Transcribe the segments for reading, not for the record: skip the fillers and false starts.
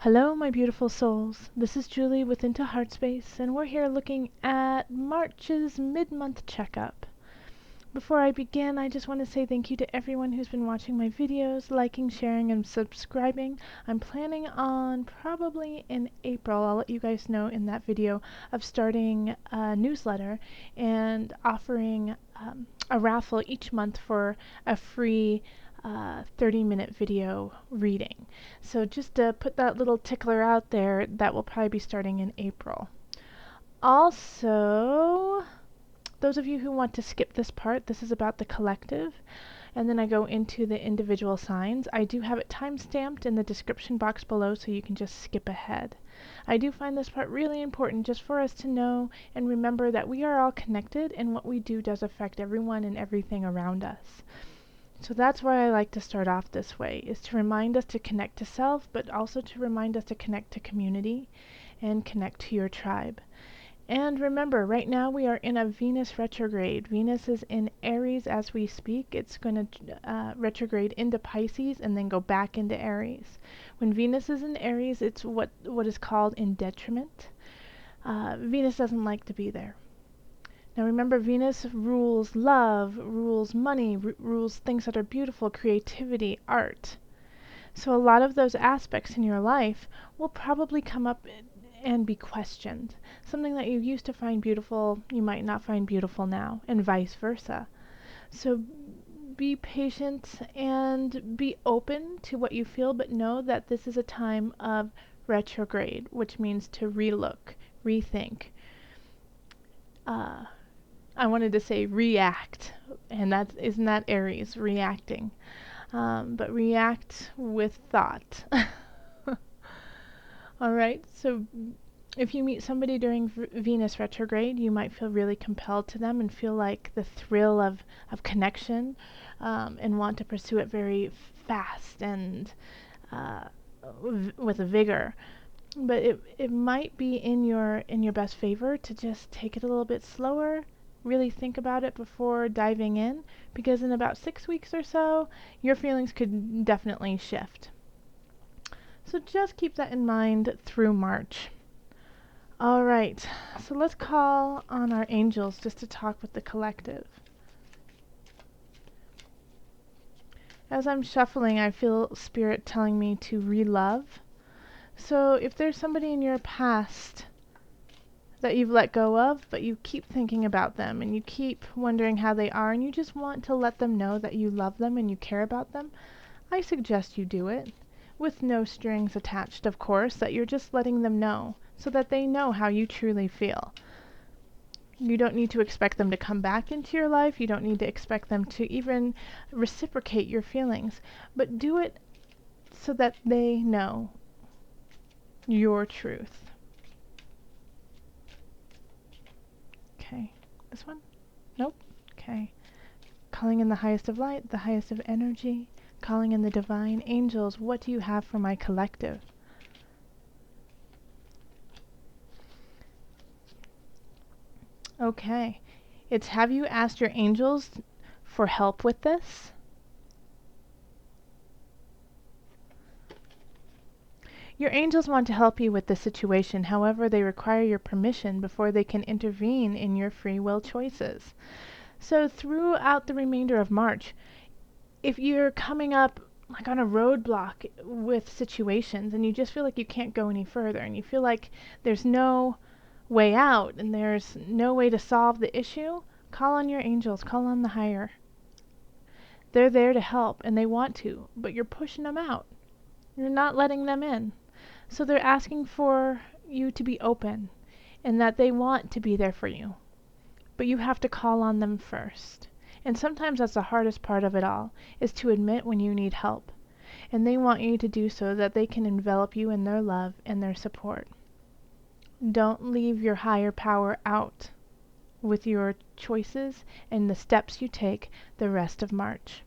Hello, my beautiful souls. This is Julie with Heartspace, and we're here looking at March's mid-month checkup. Before I begin, I just want to say thank you to everyone who's been watching my videos, liking, sharing, and subscribing. I'm planning on probably in April, I'll let you guys know in that video, of starting a newsletter and offering a raffle each month for a free 30-minute video reading. So just to put that little tickler out there, that will probably be starting in April. Also, those of you who want to skip this part, this is about the collective, and then I go into the individual signs. I do have it time-stamped in the description box below, so you can just skip ahead. I do find this part really important just for us to know and remember that we are all connected, and what we do does affect everyone and everything around us. So that's why I like to start off this way, is to remind us to connect to self, but also to remind us to connect to community and connect to your tribe. And remember, right now we are in a Venus retrograde. Venus is in Aries as we speak. It's going to retrograde into Pisces and then go back into Aries. When Venus is in Aries, it's what is called in detriment. Venus doesn't like to be there. Now remember, Venus rules love, rules money, rules things that are beautiful, creativity, art. So a lot of those aspects in your life will probably come up and be questioned. Something that you used to find beautiful, you might not find beautiful now, and vice versa. So be patient and be open to what you feel, but know that this is a time of retrograde, which means to relook, rethink. I wanted to say react, and isn't that Aries, reacting? But react with thought. Alright, so if you meet somebody during Venus retrograde, you might feel really compelled to them and feel like the thrill of connection, and want to pursue it very fast and with vigor. But it might be in your best favor to just take it a little bit slower, really think about it before diving in, because in about 6 weeks or so, your feelings could definitely shift. So just keep that in mind through March. Alright, so let's call on our angels just to talk with the collective. As I'm shuffling, I feel Spirit telling me to re-love. So if there's somebody in your past that you've let go of, but you keep thinking about them and you keep wondering how they are, and you just want to let them know that you love them and you care about them, I suggest you do it. With no strings attached, of course, that you're just letting them know, so that they know how you truly feel. You don't need to expect them to come back into your life. You don't need to expect them to even reciprocate your feelings. But do it so that they know your truth. Okay, this one? Nope. Okay. Calling in the highest of light, the highest of energy, calling in the divine angels. What do you have for my collective? Okay. It's, have you asked your angels for help with this? Your angels want to help you with the situation. However, they require your permission before they can intervene in your free will choices. So throughout the remainder of March, if you're coming up like on a roadblock with situations and you just feel like you can't go any further and you feel like there's no way out and there's no way to solve the issue, call on your angels, call on the higher. They're there to help and they want to, but you're pushing them out. You're not letting them in. So they're asking for you to be open and that they want to be there for you. But you have to call on them first. And sometimes that's the hardest part of it all, is to admit when you need help. And they want you to do so that they can envelop you in their love and their support. Don't leave your higher power out with your choices and the steps you take the rest of March.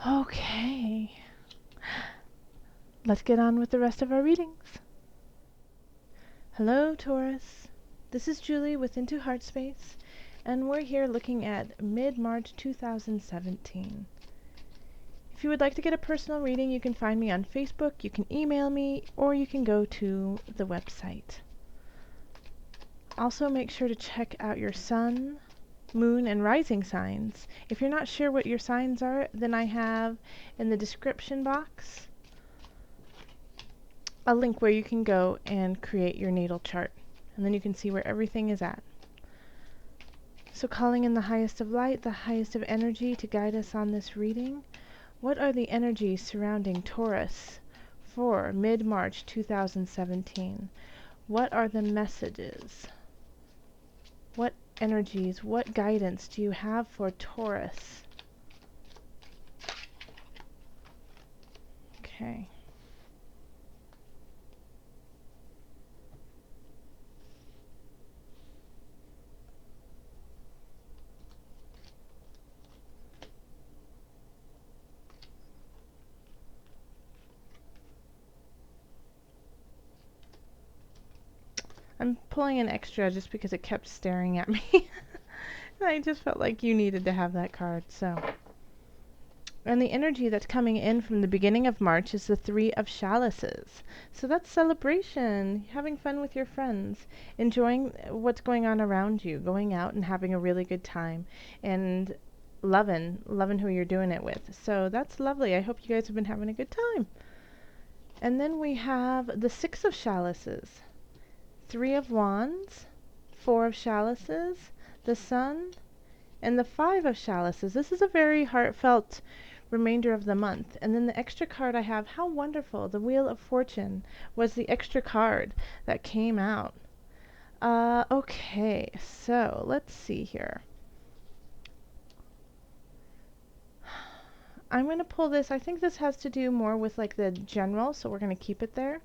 Okay. Let's get on with the rest of our readings. Hello, Taurus. This is Julie with If you would like to get a personal reading, you can find me on Facebook, you can email me, or you can go to the website. Also, make sure to check out your sun, moon, and rising signs. If you're not sure what your signs are, then I have in the description box a link where you can go and create your natal chart. And then you can see where everything is at. So calling in the highest of light, the highest of energy to guide us on this reading. What are the energies surrounding Taurus for mid-March 2017? What are the messages? What energies, what guidance do you have for Taurus? Okay. I'm pulling an extra just because it kept staring at me. And I just felt like you needed to have that card, so. And the energy that's coming in from the beginning of March is the Three of Chalices. So that's celebration, having fun with your friends, enjoying what's going on around you, going out and having a really good time, and loving who you're doing it with. So that's lovely. I hope you guys have been having a good time. And then we have the Six of Chalices. Three of Wands, Four of Chalices, the Sun, and the Five of Chalices. This is a very heartfelt remainder of the month. And then the extra card I have, how wonderful, the Wheel of Fortune was the extra card that came out. Okay, so let's see here. I'm going to pull this. I think this has to do more with like the general, so we're going to keep it there.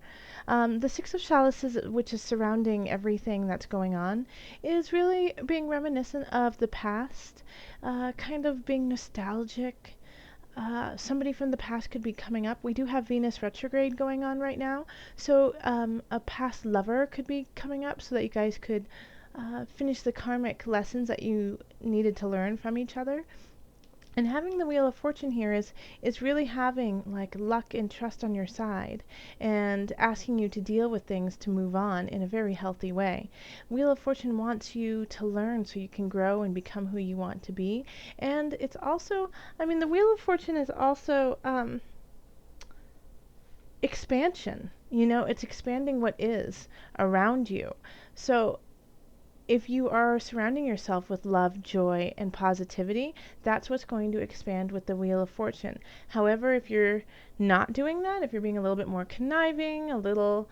The Six of Chalices, which is surrounding everything that's going on, is really being reminiscent of the past, kind of being nostalgic. Somebody from the past could be coming up. We do have Venus retrograde going on right now, so a past lover could be coming up so that you guys could finish the karmic lessons that you needed to learn from each other. And having the Wheel of Fortune here is really having like luck and trust on your side and asking you to deal with things to move on in a very healthy way. Wheel of Fortune wants you to learn so you can grow and become who you want to be. And it's also, I mean, the Wheel of Fortune is also expansion. You know, it's expanding what is around you. So if you are surrounding yourself with love, joy, and positivity, that's what's going to expand with the Wheel of Fortune. However, if you're not doing that, if you're being a little bit more conniving, a little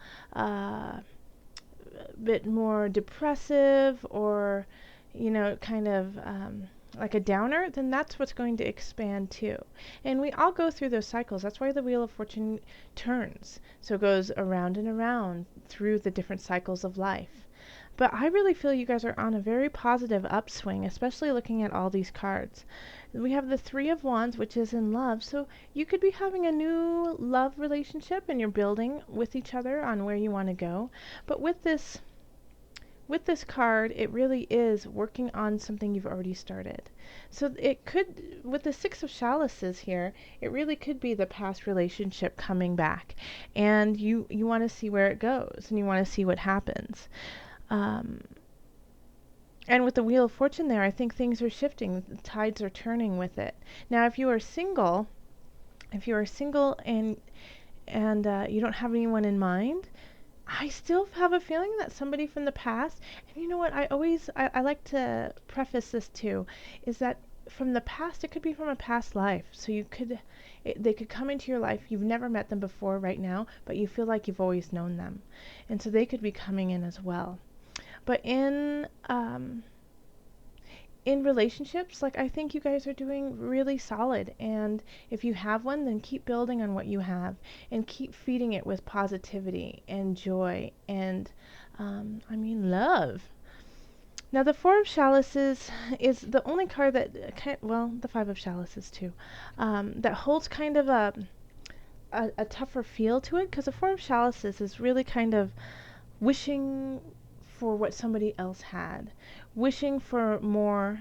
bit more depressive, or, you know, kind of like a downer, then that's what's going to expand too. And we all go through those cycles. That's why the Wheel of Fortune turns. So it goes around and around through the different cycles of life. But I really feel you guys are on a very positive upswing, especially looking at all these cards. We have the Three of Wands, which is in love. So you could be having a new love relationship and you're building with each other on where you want to go. But with this card, it really is working on something you've already started. So it could, with the Six of Chalices here, it really could be the past relationship coming back. And you want to see where it goes and you want to see what happens. And with the Wheel of Fortune there, I think things are shifting. The tides are turning with it. Now, if you are single and you don't have anyone in mind, I still have a feeling that somebody from the past, and you know what, I like to preface this too, is that from the past, it could be from a past life. So they could come into your life. You've never met them before right now, but you feel like you've always known them. And so they could be coming in as well. But in relationships, like, I think you guys are doing really solid. And if you have one, then keep building on what you have and keep feeding it with positivity and joy and, love. Now, the Four of Chalices is the only card that, the Five of Chalices too, that holds kind of a tougher feel to it, because the Four of Chalices is really kind of wishing for what somebody else had, wishing for more,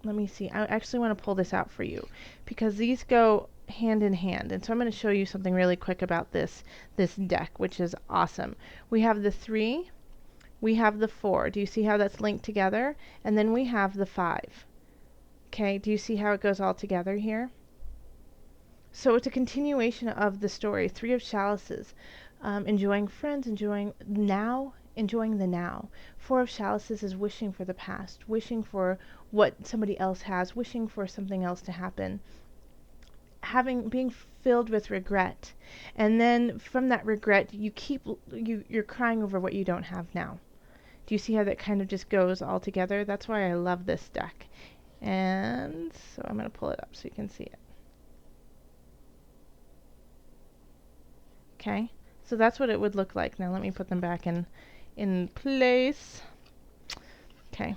let me see. I actually want to pull this out for you because these go hand in hand. And so I'm going to show you something really quick about this deck, which is awesome. We have the 3, we have the 4. Do you see how that's linked together? And then we have the 5. Okay, do you see how it goes all together here? So it's a continuation of the story. 3 of chalices, enjoying friends, enjoying the now. 4 of chalices is wishing for the past, wishing for what somebody else has, wishing for something else to happen, being filled with regret. And then from that regret, you're crying over what you don't have now. Do you see how that kind of just goes all together? That's why I love this deck. And so I'm going to pull it up so you can see it. Okay, so that's what it would look like. Now let me put them back in place. Okay.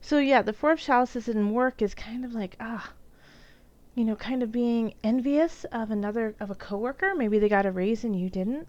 So yeah, the 4 of chalices in work is kind of like, you know, kind of being envious of a coworker. Maybe they got a raise and you didn't.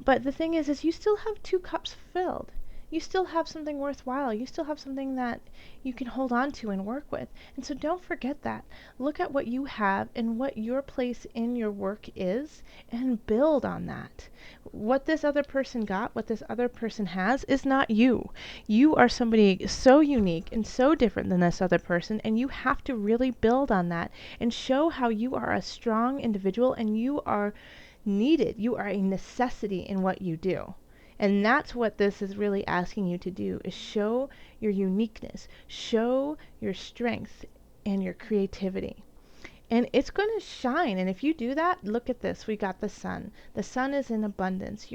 But the thing is you still have 2 cups filled. You still have something worthwhile. You still have something that you can hold on to and work with. And so don't forget that. Look at what you have and what your place in your work is and build on that. What this other person got, what this other person has is not you. You are somebody so unique and so different than this other person, and you have to really build on that and show how you are a strong individual and you are needed. You are a necessity in what you do. And that's what this is really asking you to do, is show your uniqueness, show your strength and your creativity. And it's going to shine. And if you do that, look at this. We got the sun. The sun is in abundance.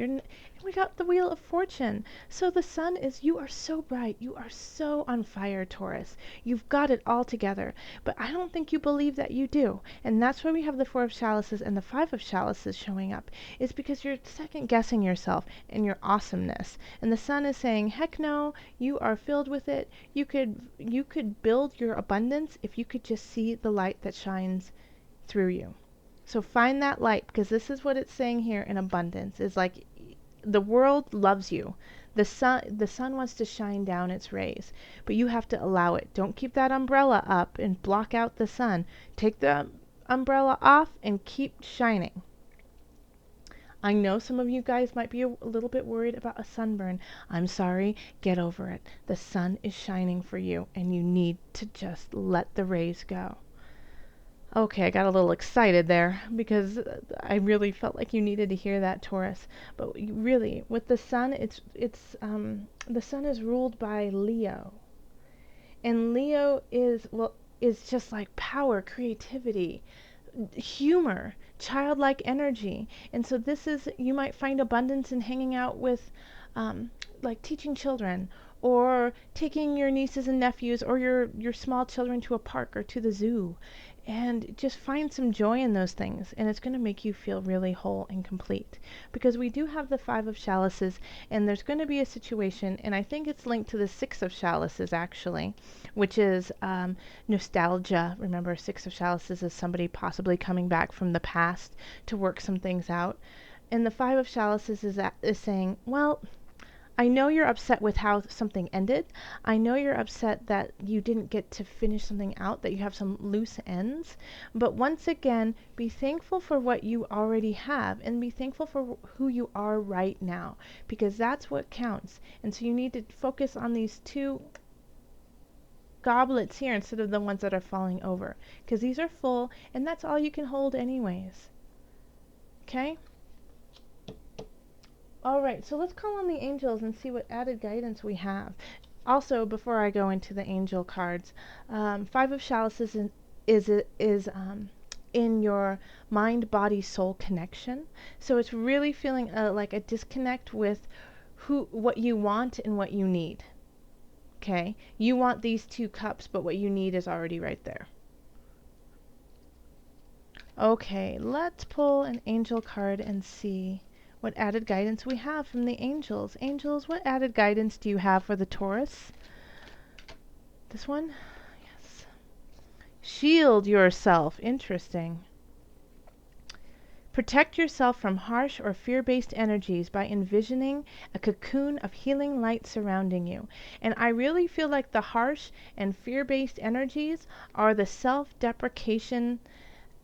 We got the wheel of fortune. So the sun is, you are so bright. You are so on fire, Taurus. You've got it all together. But I don't think you believe that you do. And that's why we have the 4 of chalices and the 5 of chalices showing up. It's because you're second guessing yourself and your awesomeness. And the sun is saying, heck no, you are filled with it. You could build your abundance if you could just see the light that shines through you. So find that light, because this is what it's saying here in abundance. Is like the world loves you. The sun wants to shine down its rays, but you have to allow it. Don't keep that umbrella up and block out the sun. Take the umbrella off and keep shining. I know some of you guys might be a little bit worried about a sunburn. I'm sorry, get over it. The sun is shining for you, and you need to just let the rays go. Okay, I got a little excited there because I really felt like you needed to hear that, Taurus. But really, with the sun, the sun is ruled by Leo, and Leo is just like power, creativity, humor, childlike energy. And so you might find abundance in hanging out with, like teaching children, or taking your nieces and nephews or your small children to a park or to the zoo. And just find some joy in those things, and it's going to make you feel really whole and complete. Because we do have the 5 of chalices, and there's going to be a situation, and I think it's linked to the 6 of chalices actually, which is nostalgia. Remember, 6 of chalices is somebody possibly coming back from the past to work some things out. And the 5 of chalices is saying, well, I know you're upset with how something ended. I know you're upset that you didn't get to finish something out, that you have some loose ends. But once again, be thankful for what you already have, and be thankful for who you are right now, because that's what counts. And so you need to focus on these 2 goblets here instead of the ones that are falling over, because these are full, and that's all you can hold anyways. Okay? Alright, so let's call on the angels and see what added guidance we have. Also, before I go into the angel cards, 5 of chalices is in your mind, body, soul connection. So it's really feeling like a disconnect with what you want and what you need. Okay? You want these 2 cups, but what you need is already right there. Okay, let's pull an angel card and see what added guidance we have from the angels. Angels, what added guidance do you have for the Taurus? This one? Yes. Shield yourself. Interesting. Protect yourself from harsh or fear-based energies by envisioning a cocoon of healing light surrounding you. And I really feel like the harsh and fear-based energies are the self-deprecating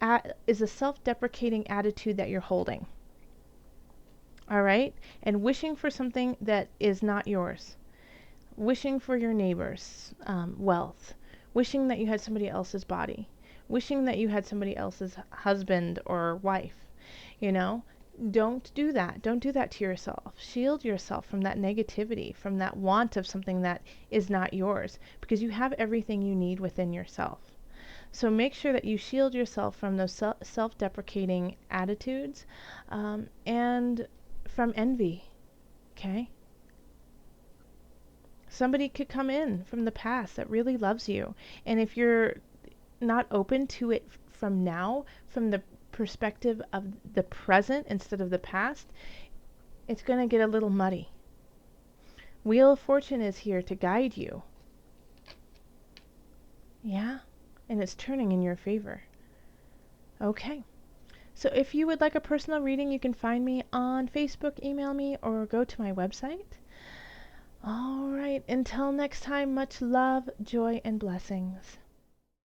attitude that you're holding. All right? And wishing for something that is not yours. Wishing for your neighbor's wealth. Wishing that you had somebody else's body. Wishing that you had somebody else's husband or wife. You know, don't do that. Don't do that to yourself. Shield yourself from that negativity, from that want of something that is not yours, because you have everything you need within yourself. So make sure that you shield yourself from those self-deprecating attitudes and from envy. Okay? Somebody could come in from the past that really loves you. And if you're not open to it from now, from the perspective of the present instead of the past, it's going to get a little muddy. Wheel of Fortune is here to guide you. Yeah? And it's turning in your favor. Okay. So if you would like a personal reading, you can find me on Facebook, email me, or go to my website. All right. Until next time, much love, joy, and blessings.